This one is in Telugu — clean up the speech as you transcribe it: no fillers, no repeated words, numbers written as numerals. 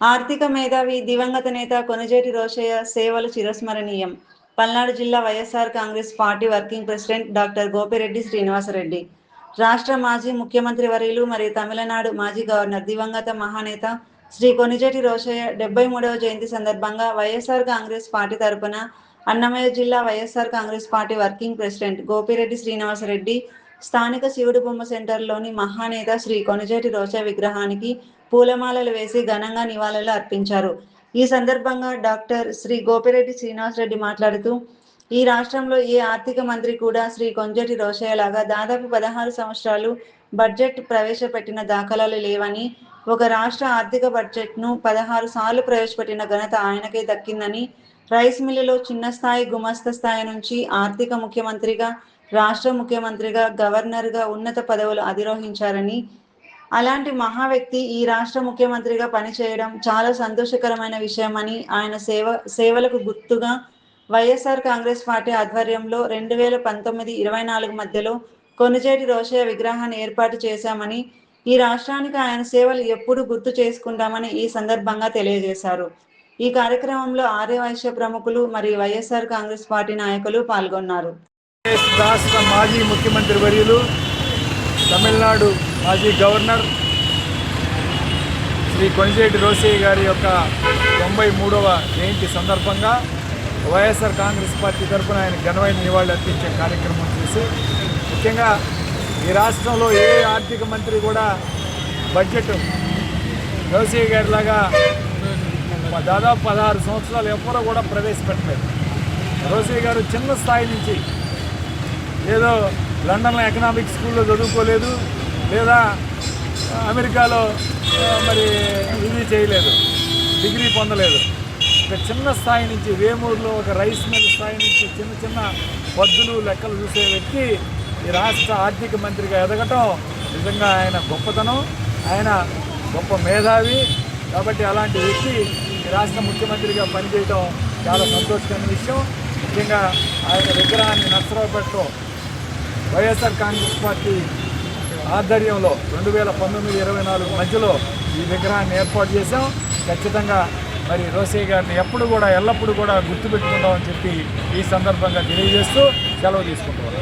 ఆర్థిక మేధావి దివంగత నేత కొణిజేటి రోశయ్య సేవలు చిరస్మరణీయం. పల్నాడు జిల్లా YSR Congress party working president doctor Gopireddy Srinivasa Reddy. రాష్ట్ర మాజీ ముఖ్యమంత్రి వర్యులు మరియు తమిళనాడు మాజీ గవర్నర్ దివంగత మహానేత శ్రీ కొణిజేటి రోశయ్య 73వ జయంతి సందర్భంగా వైఎస్ఆర్ కాంగ్రెస్ పార్టీ తరపున అన్నమయ్య జిల్లా YSR Congress party working president Gopireddy Srinivasa Reddy స్థానిక శివుడు బొమ్మ సెంటర్లోని మహానేత శ్రీ కొణిజేటి రోశయ్య విగ్రహానికి పూలమాలలు వేసి ఘనంగా నివాళులు అర్పించారు. ఈ సందర్భంగా డాక్టర్ శ్రీ గోపిరెడ్డి శ్రీనివాసరెడ్డి మాట్లాడుతూ, ఈ రాష్ట్రంలో ఏ ఆర్థిక మంత్రి కూడా శ్రీ కొణిజేటి రోశయ్య లాగా దాదాపు 16 సంవత్సరాలు బడ్జెట్ ప్రవేశపెట్టిన దాఖలాలు లేవని, ఒక రాష్ట్ర ఆర్థిక బడ్జెట్ను 16 సార్లు ప్రవేశపెట్టిన ఘనత ఆయనకే దక్కిందని, రైస్ మిల్లులో చిన్న స్థాయి గుమస్తా స్థాయి నుంచి ఆర్థిక ముఖ్యమంత్రిగా, రాష్ట్ర ముఖ్యమంత్రిగా, గవర్నర్గా ఉన్నత పదవులు అధిరోహించారని, అలాంటి మహా వ్యక్తి ఈ రాష్ట్ర ముఖ్యమంత్రిగా పనిచేయడం చాలా సంతోషకరమైన విషయమని, ఆయన సేవలకు గుర్తుగా వైఎస్ఆర్ కాంగ్రెస్ పార్టీ ఆధ్వర్యంలో 2019-24 మధ్యలో కొణిజేటి రోశయ్య విగ్రహాన్ని ఏర్పాటు చేశామని, ఈ రాష్ట్రానికి ఆయన సేవలు ఎప్పుడూ గుర్తు చేసుకుంటామని ఈ సందర్భంగా తెలియజేశారు. ఈ కార్యక్రమంలో ఆర్యవైశ్య ప్రముఖులు మరియు వైఎస్ఆర్ కాంగ్రెస్ పార్టీ నాయకులు పాల్గొన్నారు. రాష్ట్ర మాజీ ముఖ్యమంత్రి వర్యులు, తమిళనాడు మాజీ గవర్నర్ శ్రీ కొణిజేటి రోశయ్య గారి యొక్క 93వ జయంతి సందర్భంగా వైఎస్ఆర్ కాంగ్రెస్ పార్టీ తరఫున ఆయన ఘనమైన నివాళులు అర్పించే కార్యక్రమం చేసి, ముఖ్యంగా ఈ రాష్ట్రంలో ఏ ఆర్థిక మంత్రి కూడా బడ్జెట్ రోశయ్య గారిలాగా దాదాపు 16 సంవత్సరాలు ఎప్పుడూ కూడా ప్రవేశపెట్టలేదు. రోశయ్య గారు చిన్న స్థాయి నుంచి ఏదో లండన్లో ఎకనామిక్స్ స్కూల్లో చదువుకోలేదు, లేదా అమెరికాలో మరి ఇది చేయలేదు, డిగ్రీ పొందలేదు. ఒక చిన్న స్థాయి నుంచి వేమూరులో ఒక రైస్ మిల్ స్థాయి నుంచి చిన్న చిన్న పద్దులు లెక్కలు చూసే వ్యక్తి ఈ రాష్ట్ర ఆర్థిక మంత్రిగా ఎదగటం నిజంగా ఆయన గొప్పతనం, ఆయన గొప్ప మేధావి. కాబట్టి అలాంటి వ్యక్తి ఈ రాష్ట్ర ముఖ్యమంత్రిగా పనిచేయడం చాలా సంతోషకరమైన విషయం. ముఖ్యంగా ఆయన విగ్రహాన్ని నర్సరావుపేటలో వైఎస్ఆర్ కాంగ్రెస్ పార్టీ ఆధ్వర్యంలో 2019-24 మధ్యలో ఈ విగ్రహాన్ని ఏర్పాటు చేశాం. ఖచ్చితంగా మరి రోశయ్య గారిని ఎప్పుడు కూడా ఎల్లప్పుడూ కూడా గుర్తుపెట్టుకుంటామని చెప్పి ఈ సందర్భంగా తెలియజేస్తూ సెలవు తీసుకుంటున్నాం.